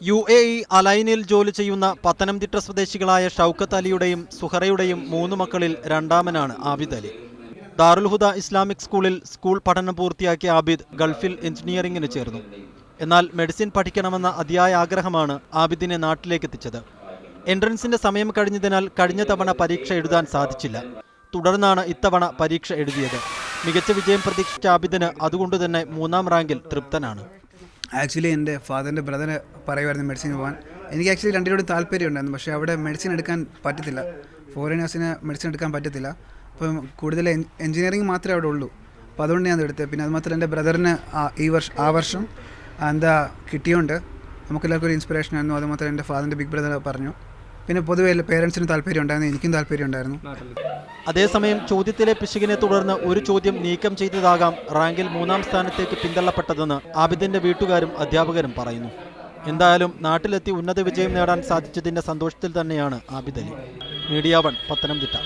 UAE അലൈനിൽ ജോലി ചെയ്യുന്ന പത്തനംതിട്ട സ്വദേശികളായ ഷൗക്കത്ത് അലിയുടെയും സുഹറയുടെയും 3 മക്കളിൽ രണ്ടാമനാണ് ആബിദ് അലി. ദാറുൽ ഹുദ ഇസ്ലാമിക് സ്കൂളിൽ സ്കൂൾ പഠനം പൂർത്തിയാക്കിയ ആബിദ് ഗൾഫിൽ എഞ്ചിനീയറിംഗിന് ചേർന്നു. എന്നാൽ മെഡിസിൻ പഠിക്കണമെന്ന അതിയായ ആഗ്രഹമാണ് ആബിദിനെ നാട്ടിലേക്ക് എത്തിച്ചത്. എൻട്രൻസിന്റെ സമയം കഴിഞ്ഞതിനാൽ കഴിഞ്ഞ തവണ പരീക്ഷ എഴുതാൻ സാധിച്ചില്ല. തുടർന്നാണ് ഇത്തവണ പരീക്ഷ എഴുതിയത്. മികച്ച വിജയം പ്രതീക്ഷിച്ച ആബിദിന് അതുകൊണ്ടുതന്നെ 3ാം റാങ്കിൽ തൃപ്തനാണ്. ആക്ച്വലി എൻ്റെ ഫാദറിൻ്റെ ബ്രദർ പറയുമായിരുന്നു മെഡിസിൻ പോകാൻ. എനിക്ക് ആക്ച്വലി രണ്ടിനോടും താല്പര്യമുണ്ടായിരുന്നു. പക്ഷേ അവിടെ മെഡിസിൻ എടുക്കാൻ പറ്റത്തില്ല, ഫോറിനേഴ്സിന് മെഡിസിൻ എടുക്കാൻ പറ്റത്തില്ല. അപ്പം കൂടുതൽ എഞ്ചിനീയറിംഗ് മാത്രമേ അവിടെ ഉള്ളൂ. അപ്പോൾ അതുകൊണ്ട് ഞാൻ എടുത്തത്. പിന്നെ അതുമാത്രമല്ല എൻ്റെ ബ്രദറിന് ആ വർഷം എന്താ കിട്ടിയോണ്ട് നമുക്കെല്ലാവർക്കും ഒരു ഇൻസ്പിറേഷൻ ആയിരുന്നു. അതുമാത്രം എൻ്റെ ഫാദറിൻ്റെ ബിഗ് ബ്രദർ പറഞ്ഞു. പിന്നെ പൊതുവെ പേരൻസിന് താല്പര്യം ഉണ്ടായിരുന്നു, എനിക്കും താല്പര്യം ഉണ്ടായിരുന്നു. അതേസമയം ചോദ്യത്തിലെ പിശകിനെ തുടർന്ന് ഒരു ചോദ്യം നീക്കം ചെയ്തതാകാം റാങ്കിൽ 3ാം സ്ഥാനത്തേക്ക് പിന്തള്ളപ്പെട്ടതെന്ന് ആബിദിന്റെ വീട്ടുകാരും അധ്യാപകരും പറയുന്നു. എന്തായാലും നാട്ടിലെത്തി ഉന്നത വിജയം നേടാൻ സാധിച്ചതിന്റെ സന്തോഷത്തിൽ തന്നെയാണ് ആബിദ് അലി. മീഡിയ 1 പത്തനംതിട്ട.